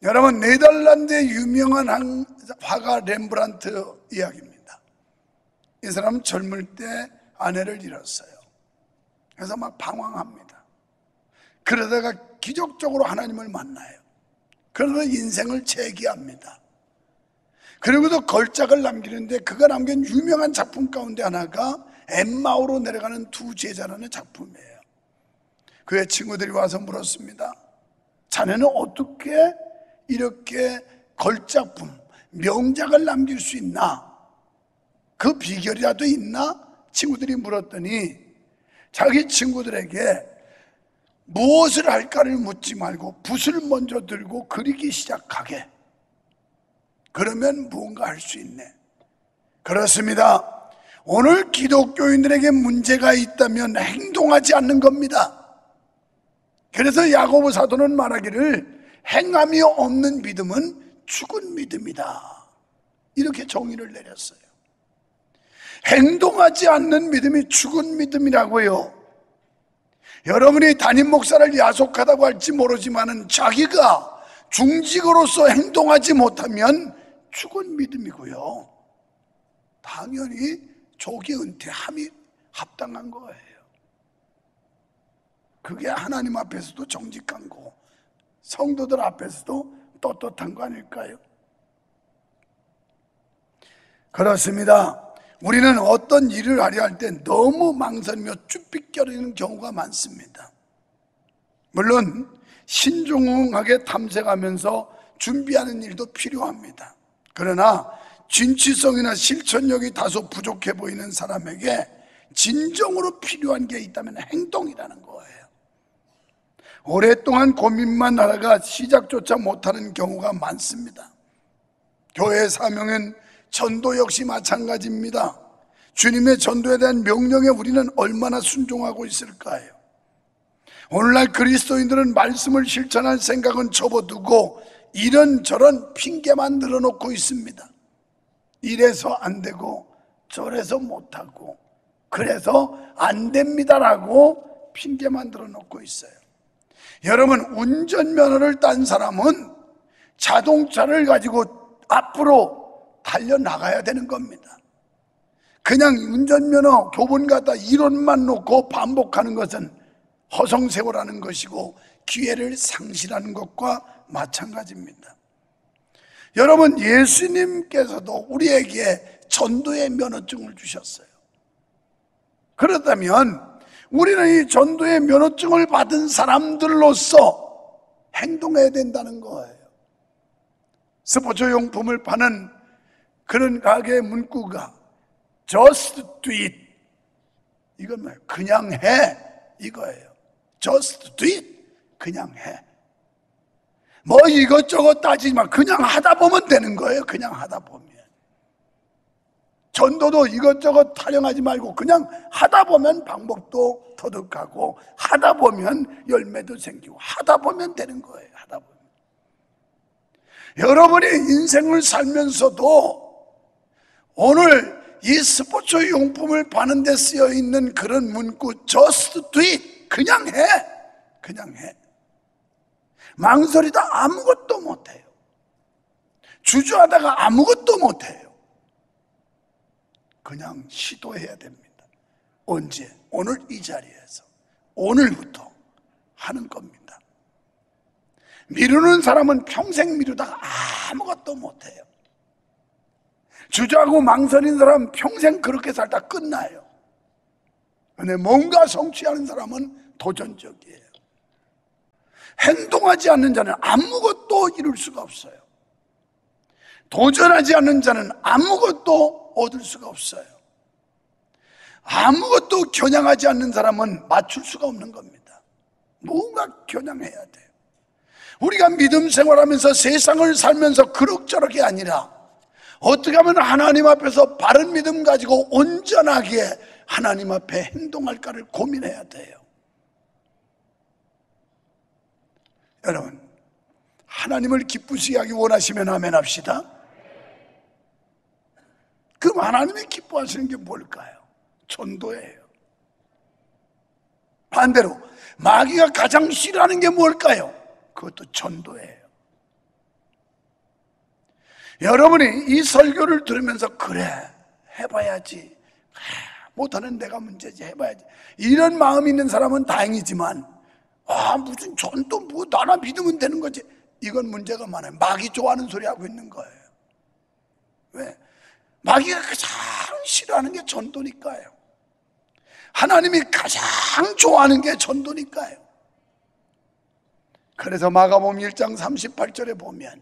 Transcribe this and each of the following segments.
여러분, 네덜란드의 유명한 화가 렘브란트 이야기입니다. 이 사람은 젊을 때 아내를 잃었어요. 그래서 막 방황합니다. 그러다가 기적적으로 하나님을 만나요. 그러다 인생을 재기합니다. 그리고도 걸작을 남기는데 그가 남긴 유명한 작품 가운데 하나가 엠마오로 내려가는 두 제자라는 작품이에요. 그의 친구들이 와서 물었습니다. 자네는 어떻게 이렇게 걸작품, 명작을 남길 수 있나? 그 비결이라도 있나? 친구들이 물었더니 자기 친구들에게 무엇을 할까를 묻지 말고 붓을 먼저 들고 그리기 시작하게. 그러면 무언가 할 수 있네. 그렇습니다. 오늘 기독교인들에게 문제가 있다면 행동하지 않는 겁니다. 그래서 야고보 사도는 말하기를 행함이 없는 믿음은 죽은 믿음이다. 이렇게 정의를 내렸어요. 행동하지 않는 믿음이 죽은 믿음이라고요. 여러분이 담임 목사를 야속하다고 할지 모르지만 자기가 중직으로서 행동하지 못하면 죽은 믿음이고요. 당연히 조기 은퇴함이 합당한 거예요. 그게 하나님 앞에서도 정직한 거고 성도들 앞에서도 떳떳한 거 아닐까요? 그렇습니다. 우리는 어떤 일을 하려 할 때 너무 망설이며 쭈삣거리는 경우가 많습니다. 물론 신중하게 탐색하면서 준비하는 일도 필요합니다. 그러나 진취성이나 실천력이 다소 부족해 보이는 사람에게 진정으로 필요한 게 있다면 행동이라는 거예요. 오랫동안 고민만 하다가 시작조차 못하는 경우가 많습니다. 교회 사명은 전도 역시 마찬가지입니다. 주님의 전도에 대한 명령에 우리는 얼마나 순종하고 있을까요? 오늘날 그리스도인들은 말씀을 실천할 생각은 접어두고 이런저런 핑계만 늘어놓고 있습니다. 이래서 안 되고 저래서 못하고 그래서 안 됩니다라고 핑계만 늘어놓고 있어요. 여러분, 운전면허를 딴 사람은 자동차를 가지고 앞으로 달려나가야 되는 겁니다. 그냥 운전면허 교본 갖다 이론만 놓고 반복하는 것은 허송세월하는 것이고 기회를 상실하는 것과 마찬가지입니다. 여러분, 예수님께서도 우리에게 전도의 면허증을 주셨어요. 그렇다면 우리는 이 전도의 면허증을 받은 사람들로서 행동해야 된다는 거예요. 스포츠 용품을 파는 그런 가게의 문구가 Just do it. 이건 뭐예요? 그냥 해. 이거예요. Just do it. 그냥 해. 뭐 이것저것 따지지 마. 그냥 하다 보면 되는 거예요. 그냥 하다 보면. 전도도 이것저것 타령하지 말고 그냥 하다 보면 방법도 터득하고 하다 보면 열매도 생기고 하다 보면 되는 거예요. 하다 보면. 여러분의 인생을 살면서도 오늘 이 스포츠 용품을 파는 데 쓰여 있는 그런 문구 Just do it. 그냥 해. 그냥 해. 망설이다 아무것도 못해요. 주저하다가 아무것도 못해요. 그냥 시도해야 됩니다. 언제? 오늘 이 자리에서 오늘부터 하는 겁니다. 미루는 사람은 평생 미루다가 아무것도 못해요. 주저하고 망설이는 사람은 평생 그렇게 살다 끝나요. 그런데 뭔가 성취하는 사람은 도전적이에요. 행동하지 않는 자는 아무것도 이룰 수가 없어요. 도전하지 않는 자는 아무것도 얻을 수가 없어요. 아무것도 겨냥하지 않는 사람은 맞출 수가 없는 겁니다. 뭔가 겨냥해야 돼요. 우리가 믿음 생활하면서 세상을 살면서 그럭저럭이 아니라 어떻게 하면 하나님 앞에서 바른 믿음 가지고 온전하게 하나님 앞에 행동할까를 고민해야 돼요. 여러분, 하나님을 기쁘시게 하기 원하시면 아멘 합시다. 그럼 하나님이 기뻐하시는 게 뭘까요? 전도예요. 반대로 마귀가 가장 싫어하는 게 뭘까요? 그것도 전도예요. 여러분이 이 설교를 들으면서 그래 해봐야지, 못하는 내가 문제지, 해봐야지, 이런 마음이 있는 사람은 다행이지만 무슨 전도 뭐 나나 믿으면 되는 거지, 이건 문제가 많아요. 마귀 좋아하는 소리 하고 있는 거예요. 왜? 마귀가 가장 싫어하는 게 전도니까요. 하나님이 가장 좋아하는 게 전도니까요. 그래서 마가복음 1장 38절에 보면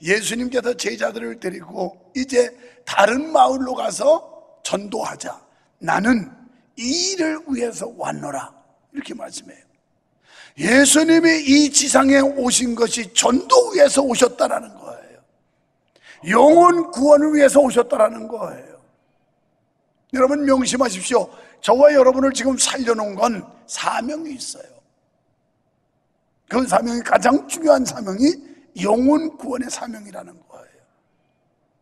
예수님께서 제자들을 데리고 이제 다른 마을로 가서 전도하자, 나는 이 일을 위해서 왔노라, 이렇게 말씀해요. 예수님이 이 지상에 오신 것이 전도 위해서 오셨다라는 거예요. 영혼 구원을 위해서 오셨다라는 거예요. 여러분 명심하십시오. 저와 여러분을 지금 살려놓은 건 사명이 있어요. 그 사명이, 가장 중요한 사명이 영혼 구원의 사명이라는 거예요.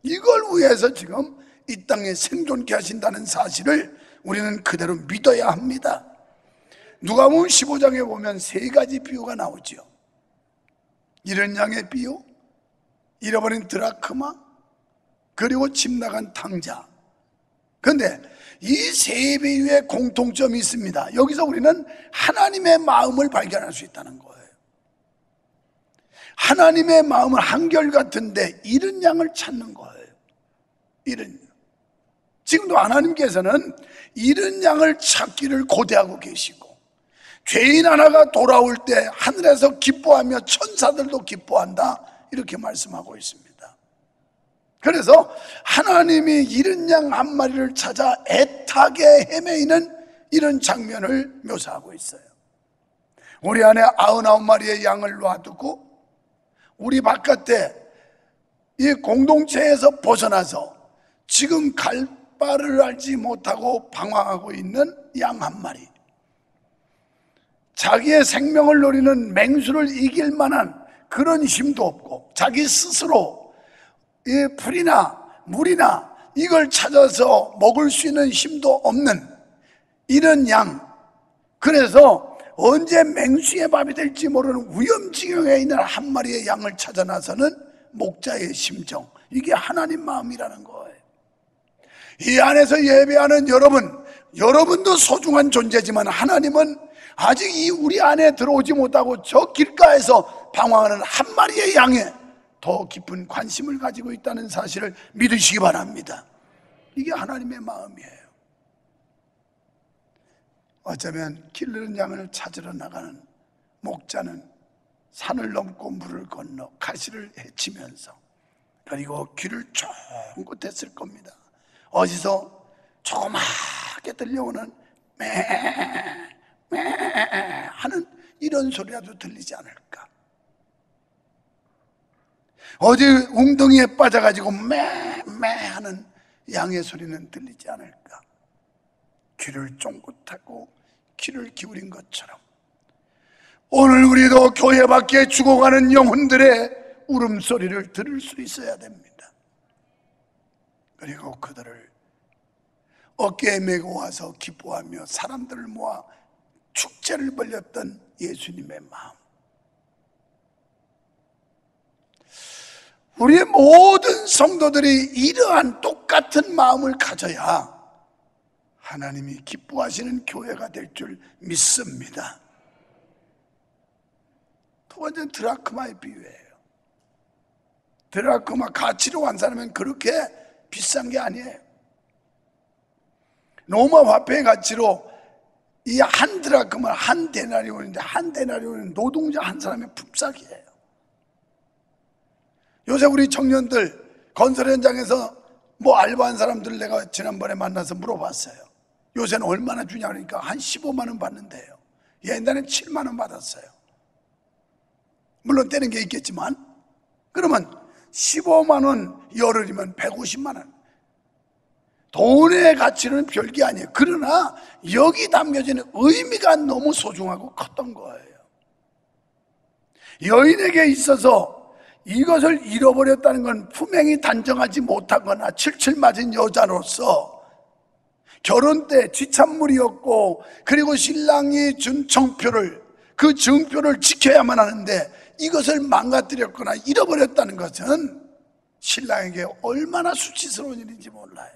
이걸 위해서 지금 이 땅에 생존케 하신다는 사실을 우리는 그대로 믿어야 합니다. 누가복음 15장에 보면 세 가지 비유가 나오죠. 잃은 양의 비유, 잃어버린 드라크마, 그리고 집 나간 탕자. 그런데 이 세 비유에 공통점이 있습니다. 여기서 우리는 하나님의 마음을 발견할 수 있다는 거예요. 하나님의 마음은 한결같은데 잃은 양을 찾는 거예요. 잃은 양. 지금도 하나님께서는 잃은 양을 찾기를 고대하고 계시고, 죄인 하나가 돌아올 때 하늘에서 기뻐하며 천사들도 기뻐한다, 이렇게 말씀하고 있습니다. 그래서 하나님이 잃은 양 한 마리를 찾아 애타게 헤매이는 이런 장면을 묘사하고 있어요. 우리 안에 99마리의 양을 놔두고 우리 바깥에 이 공동체에서 벗어나서 지금 갈 바를 알지 못하고 방황하고 있는 양 한 마리, 자기의 생명을 노리는 맹수를 이길 만한 그런 힘도 없고, 자기 스스로 이 풀이나 물이나 이걸 찾아서 먹을 수 있는 힘도 없는 이런 양, 그래서 언제 맹수의 밥이 될지 모르는 위험지경에 있는 한 마리의 양을 찾아 나서는 목자의 심정, 이게 하나님 마음이라는 거예요. 이 안에서 예배하는 여러분도 소중한 존재지만 하나님은 아직 이 우리 안에 들어오지 못하고 저 길가에서 방황하는 한 마리의 양에 더 깊은 관심을 가지고 있다는 사실을 믿으시기 바랍니다. 이게 하나님의 마음이에요. 어쩌면 길 잃은 양을 찾으러 나가는 목자는 산을 넘고 물을 건너 가시를 헤치면서, 그리고 귀를 쫑긋 했을 겁니다. 어디서 조그맣게 들려오는 매 하는 이런 소리라도 들리지 않을까? 어디 웅덩이에 빠져가지고 매 하는 양의 소리는 들리지 않을까? 귀를 쫑긋하고 귀를 기울인 것처럼 오늘 우리도 교회 밖에 죽어가는 영혼들의 울음소리를 들을 수 있어야 됩니다. 그리고 그들을 어깨에 메고 와서 기뻐하며 사람들을 모아 축제를 벌였던 예수님의 마음, 우리의 모든 성도들이 이러한 똑같은 마음을 가져야 하나님이 기뻐하시는 교회가 될 줄 믿습니다. 두 번째는 드라크마의 비유예요. 드라크마 가치로 환산하면 그렇게 비싼 게 아니에요. 로마 화폐의 가치로 이 한 드라크마 한 데나리온인데, 한 데나리온은 노동자 한 사람의 품삯이에요. 요새 우리 청년들 건설 현장에서 뭐 알바한 사람들 내가 지난번에 만나서 물어봤어요. 요새는 얼마나 주냐 그러니까 한 15만 원 받는데요. 옛날엔 7만 원 받았어요. 물론 떼는 게 있겠지만, 그러면 15만 원 열흘이면 150만 원. 돈의 가치는 별게 아니에요. 그러나 여기 담겨지는 의미가 너무 소중하고 컸던 거예요. 여인에게 있어서 이것을 잃어버렸다는 건 품행이 단정하지 못하거나 칠칠 맞은 여자로서 결혼 때 지참물이었고, 그리고 신랑이 준 정표를, 그 증표를 지켜야만 하는데 이것을 망가뜨렸거나 잃어버렸다는 것은 신랑에게 얼마나 수치스러운 일인지 몰라요.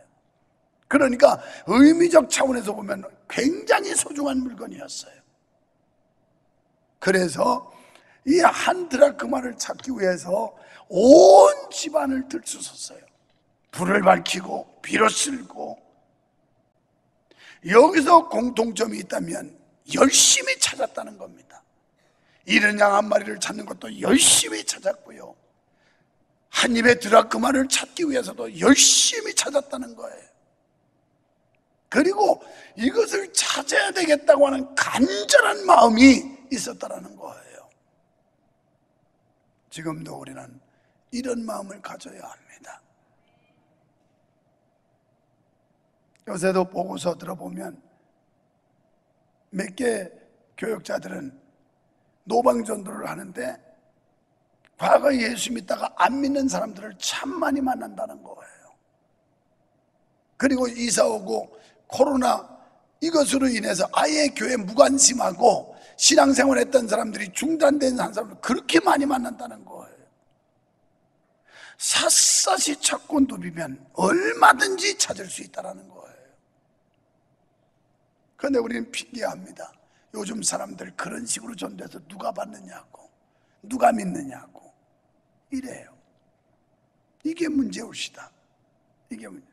그러니까 의미적 차원에서 보면 굉장히 소중한 물건이었어요. 그래서 이 한 드라크마를 찾기 위해서 온 집안을 들쑤셨어요. 불을 밝히고 빌어 쓸고, 여기서 공통점이 있다면 열심히 찾았다는 겁니다. 잃은 양 한 마리를 찾는 것도 열심히 찾았고요, 한 입의 드라크마를 찾기 위해서도 열심히 찾았다는 거예요. 그리고 이것을 찾아야 되겠다고 하는 간절한 마음이 있었다는 거예요. 지금도 우리는 이런 마음을 가져야 합니다. 요새도 보고서 들어보면 몇 개 교역자들은 노방전도를 하는데 과거에 예수 믿다가 안 믿는 사람들을 참 많이 만난다는 거예요. 그리고 이사 오고 코로나 이것으로 인해서 아예 교회 무관심하고 신앙생활 했던 사람들이 중단된 사람을 그렇게 많이 만난다는 거예요. 샅샅이 찾고 누비면 얼마든지 찾을 수 있다는 거예요. 그런데 우리는 핑계합니다. 요즘 사람들 그런 식으로 전도해서 누가 받느냐고, 누가 믿느냐고 이래요. 이게 문제올시다. 이게 문제.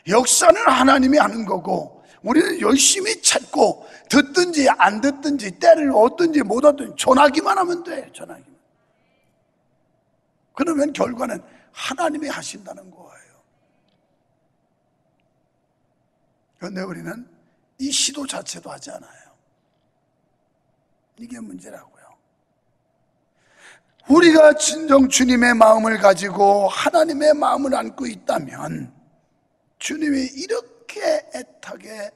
역사는 하나님이 하는 거고 우리는 열심히 찾고 듣든지 안 듣든지 때를 얻든지 못 얻든지 전하기만 하면 돼. 전하기만. 그러면 결과는 하나님이 하신다는 거예요. 그런데 우리는 이 시도 자체도 하지 않아요. 이게 문제라고요. 우리가 진정 주님의 마음을 가지고 하나님의 마음을 안고 있다면 주님이 이렇게 애타게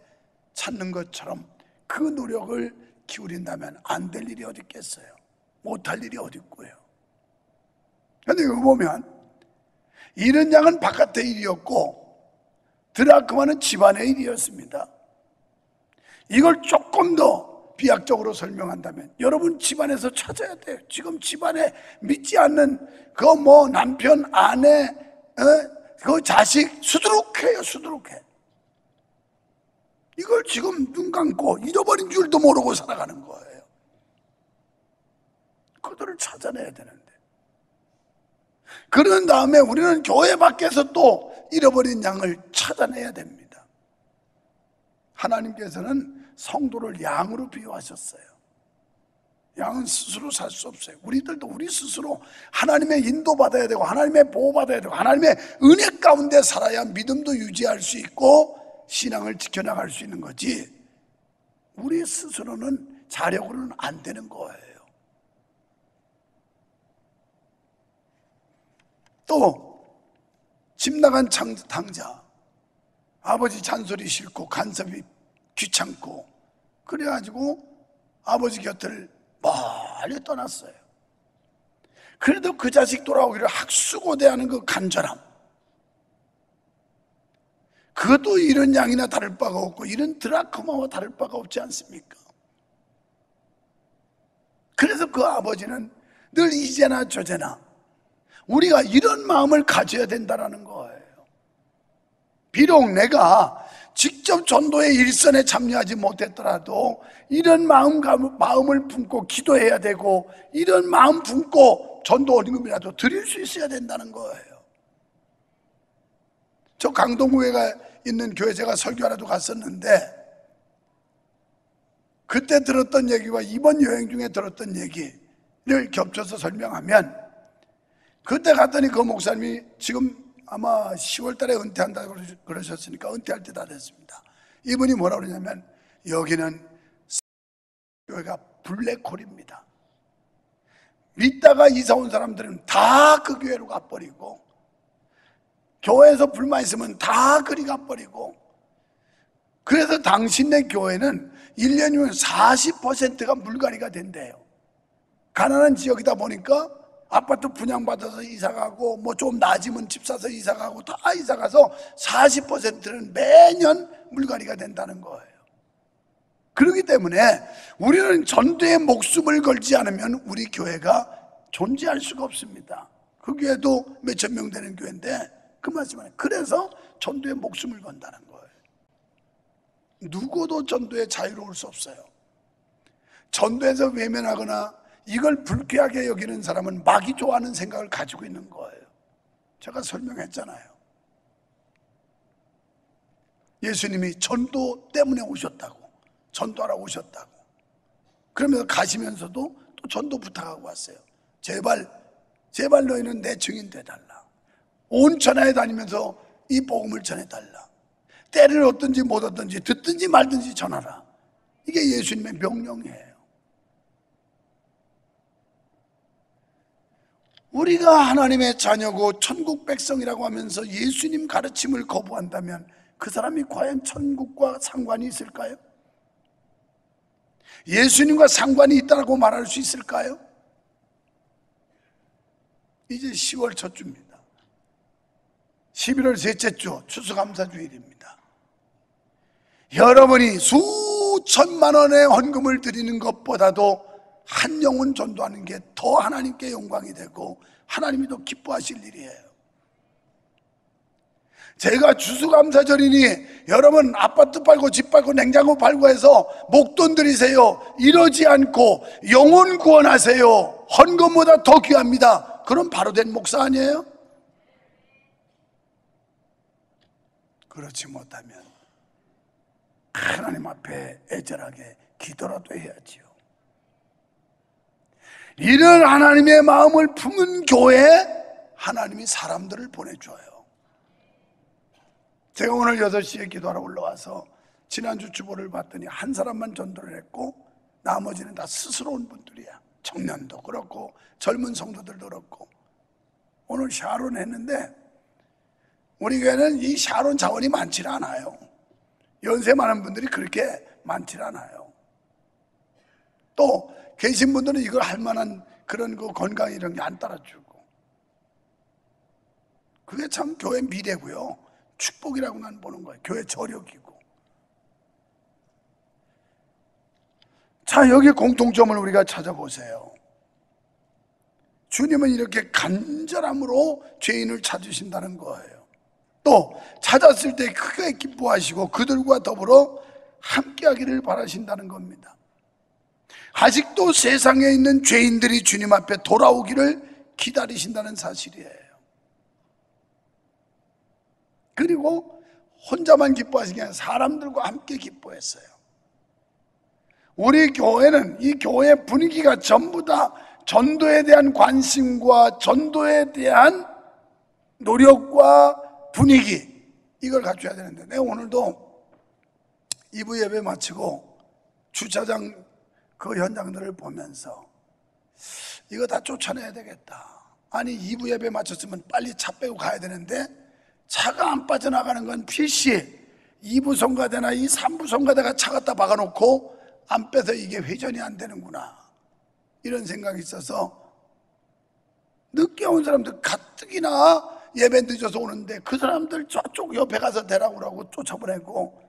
찾는 것처럼 그 노력을 기울인다면 안 될 일이 어디 있겠어요? 못할 일이 어디 있고요. 그런데 이거 보면 잃은 양은 바깥의 일이었고 드라크마는 집안의 일이었습니다. 이걸 조금 더 비약적으로 설명한다면 여러분 집안에서 찾아야 돼요. 지금 집안에 믿지 않는 그 남편, 아내, 그 자식 수두룩해요. 수두룩해. 이걸 지금 눈 감고 잃어버린 줄도 모르고 살아가는 거예요. 그들을 찾아내야 되는데, 그런 다음에 우리는 교회 밖에서 또 잃어버린 양을 찾아내야 됩니다. 하나님께서는 성도를 양으로 비유하셨어요. 양은 스스로 살 수 없어요. 우리들도 우리 스스로 하나님의 인도받아야 되고 하나님의 보호받아야 되고 하나님의 은혜 가운데 살아야 믿음도 유지할 수 있고 신앙을 지켜나갈 수 있는 거지, 우리 스스로는 자력으로는 안 되는 거예요. 또 집 나간 당자, 아버지 잔소리 싫고 간섭이 귀찮고 그래가지고 아버지 곁을 멀리 떠났어요. 그래도 그 자식 돌아오기를 학수고대하는 그 간절함, 그것도 이런 양이나 다를 바가 없고 이런 드라크마와 다를 바가 없지 않습니까? 그래서 그 아버지는 늘 이제나 저제나 우리가 이런 마음을 가져야 된다는 거예요. 비록 내가 직접 전도의 일선에 참여하지 못했더라도 이런 마음을 품고 기도해야 되고 이런 마음 품고 전도 헌금이라도 드릴 수 있어야 된다는 거예요. 저 강동구에가 있는 교회 제가 설교하러도 갔었는데 그때 들었던 얘기와 이번 여행 중에 들었던 얘기를 겹쳐서 설명하면, 그때 갔더니 그 목사님이 지금 아마 10월 달에 은퇴한다고 그러셨으니까 은퇴할 때 다 됐습니다. 이분이 뭐라고 그러냐면, 여기는 교회가 블랙홀입니다. 믿다가 이사 온 사람들은 다 그 교회로 가버리고 교회에서 불만 있으면 다 그리 가버리고, 그래서 당신네 교회는 1년이면 40%가 물갈이가 된대요. 가난한 지역이다 보니까 아파트 분양받아서 이사가고 좀 낮으면 집 사서 이사가고 다 이사가서 40%는 매년 물갈이가 된다는 거예요. 그렇기 때문에 우리는 전도에 목숨을 걸지 않으면 우리 교회가 존재할 수가 없습니다. 그 교회도 몇천 명 되는 교회인데 그 말씀은 그래서 전도에 목숨을 건다는 거예요. 누구도 전도에 자유로울 수 없어요. 전도에서 외면하거나 이걸 불쾌하게 여기는 사람은 마귀 좋아하는 생각을 가지고 있는 거예요. 제가 설명했잖아요. 예수님이 전도 때문에 오셨다고, 전도하러 오셨다고. 그러면서 가시면서도 또 전도 부탁하고 왔어요. 제발 너희는 내 증인 되달라. 온 천하에 다니면서 이 복음을 전해달라. 때를 얻든지 못 얻든지 듣든지 말든지 전하라. 이게 예수님의 명령이에요. 우리가 하나님의 자녀고 천국 백성이라고 하면서 예수님 가르침을 거부한다면 그 사람이 과연 천국과 상관이 있을까요? 예수님과 상관이 있다고 말할 수 있을까요? 이제 10월 첫 주입니다. 11월 셋째 주 추수감사주일입니다. 여러분이 수천만 원의 헌금을 드리는 것보다도 한 영혼 전도하는 게 더 하나님께 영광이 되고 하나님이 더 기뻐하실 일이에요. 제가 추수감사절이니 여러분 아파트 팔고 집 팔고 냉장고 팔고 해서 목돈 드리세요 이러지 않고 영혼 구원하세요, 헌금보다 더 귀합니다. 그럼 바로 된 목사 아니에요? 그렇지 못하면 하나님 앞에 애절하게 기도라도 해야지요. 이런 하나님의 마음을 품은 교회에 하나님이 사람들을 보내줘요. 제가 오늘 6시에 기도하러 올라와서 지난주 주보를 봤더니 한 사람만 전도를 했고 나머지는 다 스스로 온 분들이야. 청년도 그렇고 젊은 성도들도 그렇고. 오늘 샤론 했는데 우리 교회는 이 샤론 자원이 많지 않아요. 연세 많은 분들이 그렇게 많지 않아요. 또 계신 분들은 이걸 할 만한 그런 거 건강 이런 게 안 따라주고. 그게 참 교회 미래고요. 축복이라고 난 보는 거예요. 교회 저력이고. 자, 여기 공통점을 우리가 찾아보세요. 주님은 이렇게 간절함으로 죄인을 찾으신다는 거예요. 또 찾았을 때 크게 기뻐하시고 그들과 더불어 함께하기를 바라신다는 겁니다. 아직도 세상에 있는 죄인들이 주님 앞에 돌아오기를 기다리신다는 사실이에요. 그리고 혼자만 기뻐하신 게 아니라 사람들과 함께 기뻐했어요. 우리 교회는 이 교회 분위기가 전부 다 전도에 대한 관심과 전도에 대한 노력과 분위기, 이걸 갖춰야 되는데 내가 오늘도 2부 예배 마치고 주차장 그 현장들을 보면서 이거 다 쫓아내야 되겠다. 아니 2부 예배 마쳤으면 빨리 차 빼고 가야 되는데 차가 안 빠져나가는 건 필시 2부 성가대나 이 3부 성가대가 차 갖다 박아놓고 안 빼서 이게 회전이 안 되는구나, 이런 생각이 있어서 늦게 온 사람들 가뜩이나 예배 늦어서 오는데 그 사람들 저쪽 옆에 가서 대라고 그러고 쫓아보내고.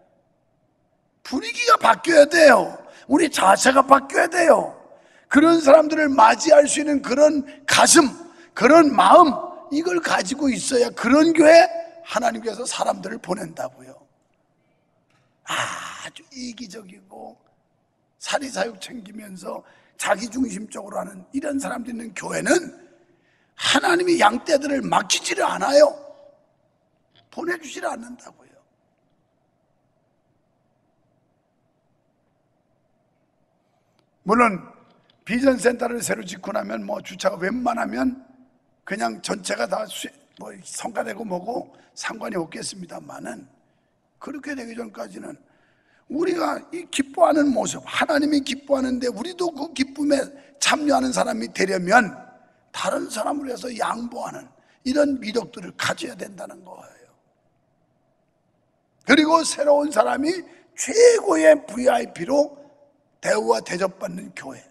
분위기가 바뀌어야 돼요. 우리 자세가 바뀌어야 돼요. 그런 사람들을 맞이할 수 있는 그런 가슴, 그런 마음, 이걸 가지고 있어야 그런 교회 하나님께서 사람들을 보낸다고요. 아주 이기적이고 사리사욕 챙기면서 자기중심적으로 하는 이런 사람들이 있는 교회는 하나님이 양떼들을 맡기지를 않아요. 보내주지를 않는다고요. 물론 비전센터를 새로 짓고 나면 뭐 주차가 웬만하면 그냥 전체가 다 성과되고 뭐고 상관이 없겠습니다만은, 그렇게 되기 전까지는 우리가 이 기뻐하는 모습, 하나님이 기뻐하는데 우리도 그 기쁨에 참여하는 사람이 되려면 다른 사람을 위해서 양보하는 이런 미덕들을 가져야 된다는 거예요. 그리고 새로운 사람이 최고의 VIP로 대우와 대접받는 교회,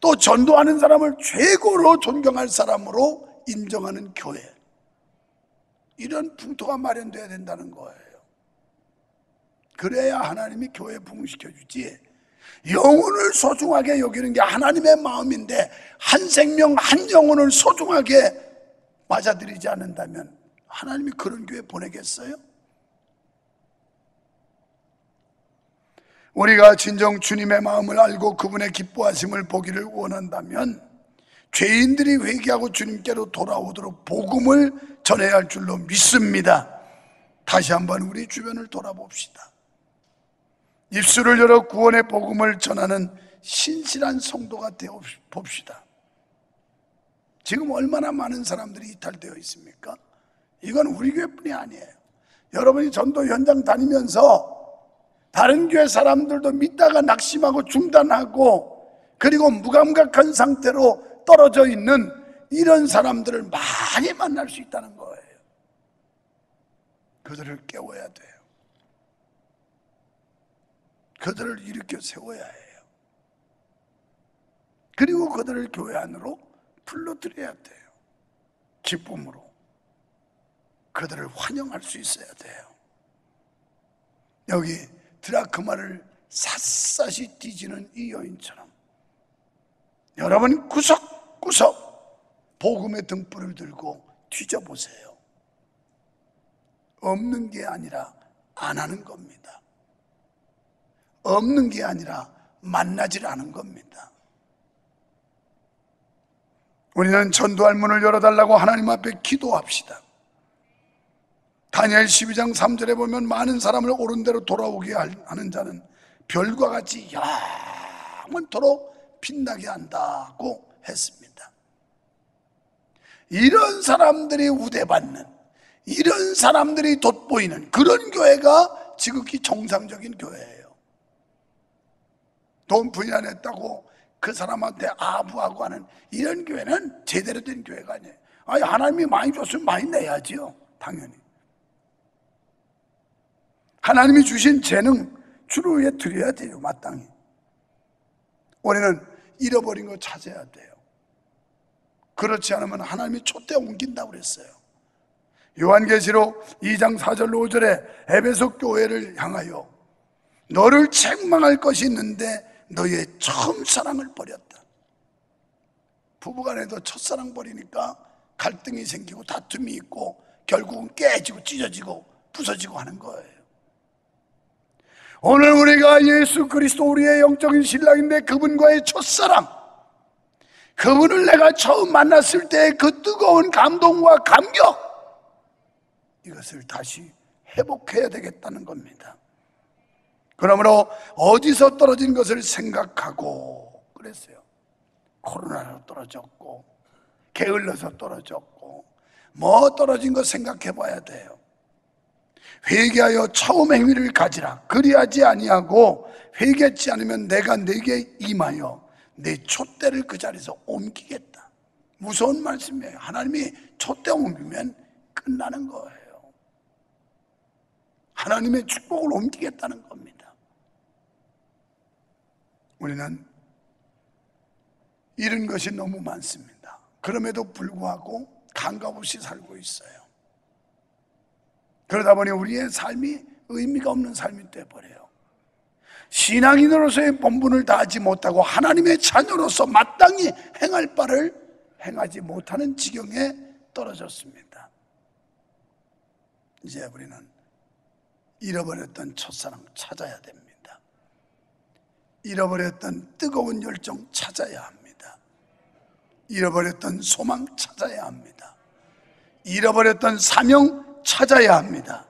또 전도하는 사람을 최고로 존경할 사람으로 인정하는 교회, 이런 풍토가 마련돼야 된다는 거예요. 그래야 하나님이 교회 부흥시켜 주지, 영혼을 소중하게 여기는 게 하나님의 마음인데 한 생명 한 영혼을 소중하게 맞아들이지 않는다면 하나님이 그런 교회 보내겠어요? 우리가 진정 주님의 마음을 알고 그분의 기뻐하심을 보기를 원한다면 죄인들이 회개하고 주님께로 돌아오도록 복음을 전해야 할 줄로 믿습니다. 다시 한번 우리 주변을 돌아봅시다. 입술을 열어 구원의 복음을 전하는 신실한 성도가 되어 봅시다. 지금 얼마나 많은 사람들이 이탈되어 있습니까? 이건 우리 교회뿐이 아니에요. 여러분이 전도 현장 다니면서 다른 교회 사람들도 믿다가 낙심하고 중단하고 그리고 무감각한 상태로 떨어져 있는 이런 사람들을 많이 만날 수 있다는 거예요. 그들을 깨워야 돼요. 그들을 일으켜 세워야 해요. 그리고 그들을 교회 안으로 불러들여야 돼요. 기쁨으로 그들을 환영할 수 있어야 돼요. 여기 드라크마를 샅샅이 뒤지는 이 여인처럼 여러분 구석구석 복음의 등불을 들고 뒤져보세요. 없는 게 아니라 안 하는 겁니다. 없는 게 아니라 만나질 않은 겁니다. 우리는 전도할 문을 열어달라고 하나님 앞에 기도합시다. 다니엘 12장 3절에 보면 많은 사람을 옳은 대로 돌아오게 하는 자는 별과 같이 영원토록 빛나게 한다고 했습니다. 이런 사람들이 우대받는, 이런 사람들이 돋보이는 그런 교회가 지극히 정상적인 교회예요. 돈 부인 안 했다고 그 사람한테 아부하고 하는 이런 교회는 제대로 된 교회가 아니에요. 아니, 하나님이 많이 줬으면 많이 내야지요. 당연히 하나님이 주신 재능 주를 위해 드려야 돼요. 마땅히. 우리는 잃어버린 거 찾아야 돼요. 그렇지 않으면 하나님이 촛대 옮긴다고 그랬어요. 요한계시록 2장 4절로 5절에 에베소 교회를 향하여 너를 책망할 것이 있는데 너의 처음 사랑을 버렸다. 부부간에도 첫사랑 버리니까 갈등이 생기고 다툼이 있고 결국은 깨지고 찢어지고 부서지고 하는 거예요. 오늘 우리가 예수 그리스도 우리의 영적인 신랑인데 그분과의 첫사랑, 그분을 내가 처음 만났을 때 그 뜨거운 감동과 감격, 이것을 다시 회복해야 되겠다는 겁니다. 그러므로 어디서 떨어진 것을 생각하고 그랬어요. 코로나로 떨어졌고 게을러서 떨어졌고 뭐 떨어진 거 생각해 봐야 돼요. 회개하여 처음 행위를 가지라. 그리하지 아니하고 회개하지 않으면 내가 네게 임하여 내 촛대를 그 자리에서 옮기겠다. 무서운 말씀이에요. 하나님이 촛대 옮기면 끝나는 거예요. 하나님의 축복을 옮기겠다는 겁니다. 우리는 잃은 것이 너무 많습니다. 그럼에도 불구하고 감각없이 살고 있어요. 그러다 보니 우리의 삶이 의미가 없는 삶이 되어버려요. 신앙인으로서의 본분을 다하지 못하고 하나님의 자녀로서 마땅히 행할 바를 행하지 못하는 지경에 떨어졌습니다. 이제 우리는 잃어버렸던 첫사랑 찾아야 됩니다. 잃어버렸던 뜨거운 열정 찾아야 합니다. 잃어버렸던 소망 찾아야 합니다. 잃어버렸던 사명 찾아야 합니다.